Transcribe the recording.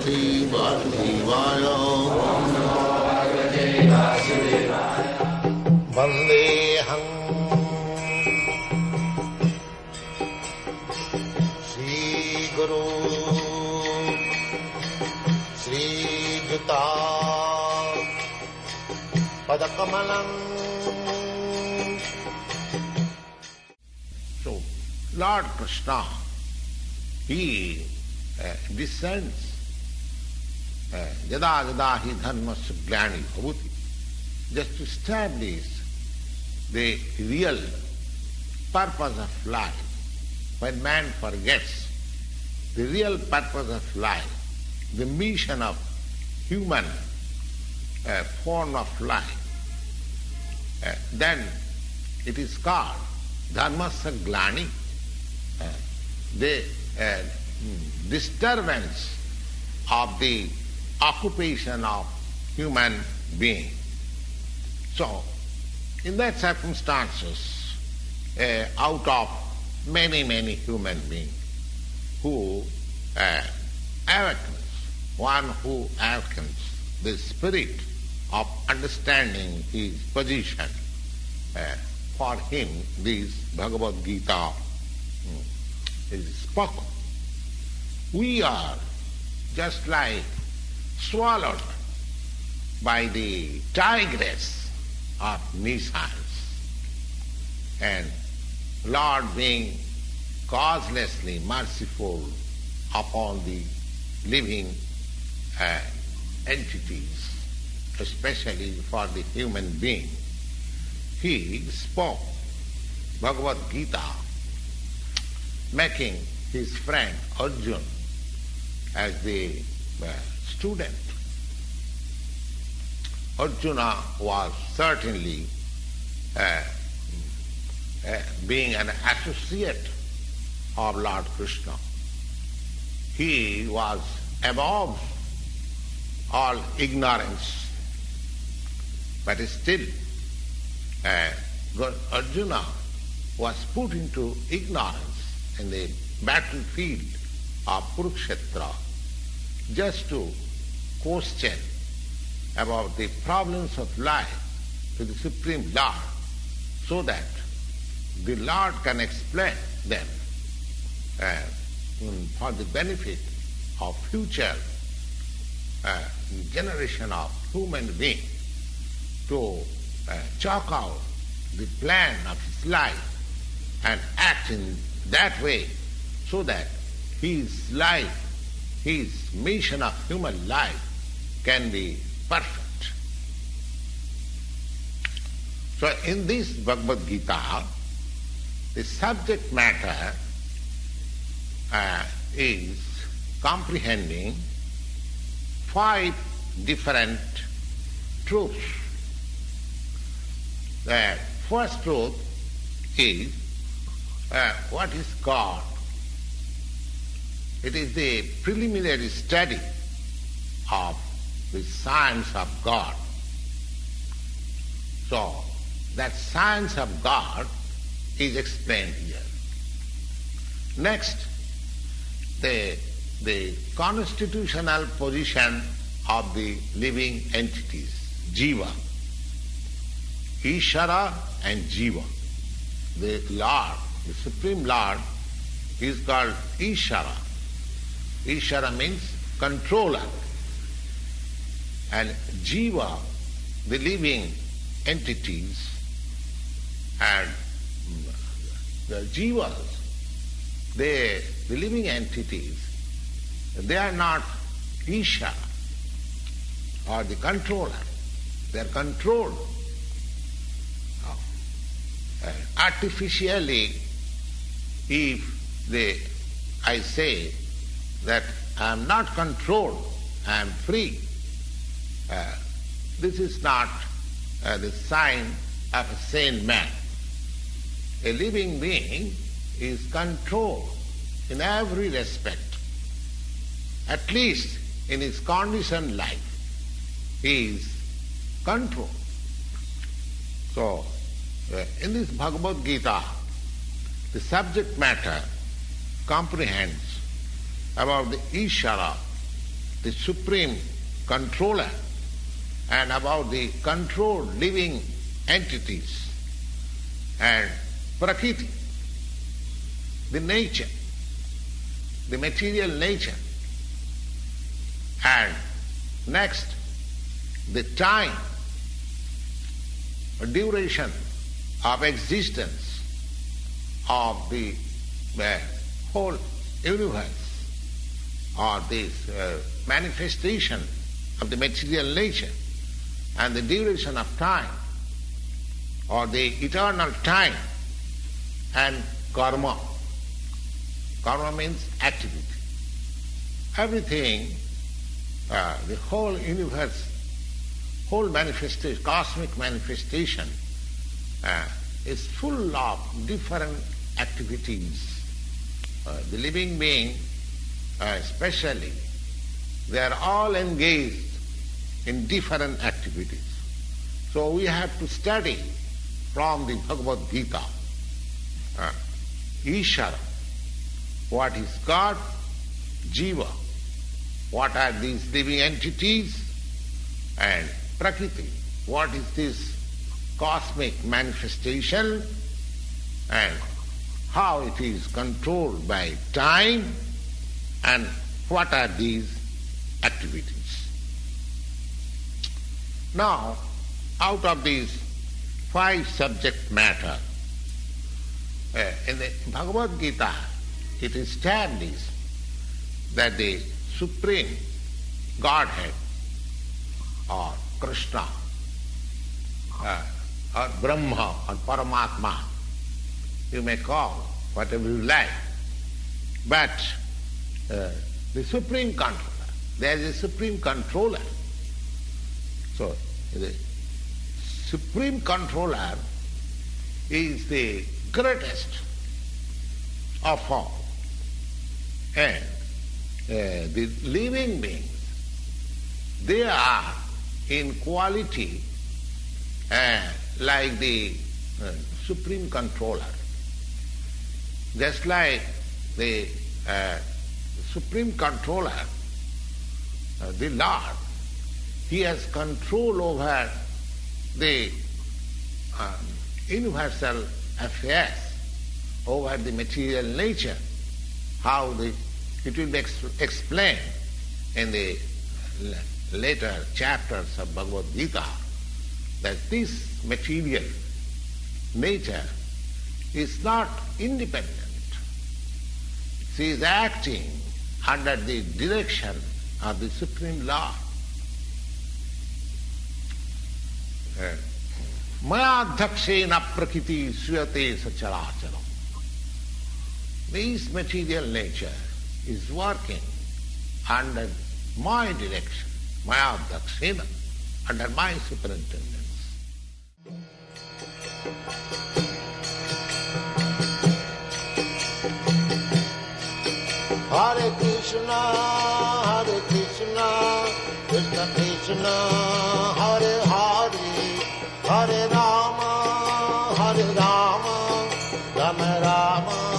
Bhagavate Vasudevaya. Vandeham Shri Guru Shri Juta Padakamalam. So, Lord Krishna, he descends yada yada hi dharmasya glani bhavati, just to establish the real purpose of life. When man forgets the real purpose of life, the mission of human form of life, then it is called dharmasya glani, the disturbance of the occupation of human being. So, in that circumstances, out of many human beings who awakens, one who awakens the spirit of understanding his position, for him this Bhagavad-gita is spoken. We are just like swallowed by the tigress of missiles, and Lord being causelessly merciful upon the living entities, especially for the human being, he spoke Bhagavad-gita, making his friend Arjuna as the student. Arjuna was certainly being an associate of Lord Krishna. He was above all ignorance, but still Arjuna was put into ignorance in the battlefield of Kurukshetra, just to question about the problems of life to the Supreme Lord, so that the Lord can explain them for the benefit of future generation of human beings, to chalk out the plan of his life and act in that way, so that his life, his mission of human life can be perfect. So in this Bhagavad-gita, the subject matter is comprehending 5 different truths. The first truth is what is God? It is the preliminary study of the science of God. So, that science of God is explained here. Next, the constitutional position of the living entities, Jiva. Ishara and Jiva. The Lord, the Supreme Lord, is called Ishara. Ishara means controller. And Jiva, the living entities, and the Jivas, the living entities, they are not Ishara or the controller. They are controlled artificially. If I say that I am not controlled, I am free, this is not the sign of a sane man. A living being is controlled in every respect. At least in his conditioned life, he is controlled. So, in this Bhagavad-gita, the subject matter comprehends about the Ishara the supreme controller and about the controlled living entities and Prakriti, the nature, the material nature, and next the time, duration of existence of the whole universe, or this manifestation of the material nature, and the duration of time, or the eternal time, and karma. Karma means activity. Everything, the whole universe, whole manifestation, cosmic manifestation, is full of different activities. The living being, especially, they are all engaged in different activities. So we have to study from the Bhagavad-gita, Ishara, what is God, Jiva, what are these living entities, and Prakriti, what is this cosmic manifestation, and how it is controlled by time, and what are these activities. Now, out of these 5 subject matter, in the Bhagavad-gita, it is established that the Supreme Godhead, or Krishna, or Brahma, or Paramatma, you may call whatever you like, but the Supreme Controller, there is a Supreme Controller. So, the Supreme Controller is the greatest of all. And the living beings, they are in quality like the Supreme Controller. Just like the Supreme Controller, the Lord, He has control over the universal affairs, over the material nature, how it will be explained in the later chapters of Bhagavad-gita, that this material nature is not independent. She is acting under the direction of the Supreme Lord. Maya dhakshena prakriti suyate sacharacharam. This material nature is working under my direction, Maya dhakshena, under my superintendence. Hare Krishna, Krishna Krishna, Hare Hare, Hare Rama, Rama Rama.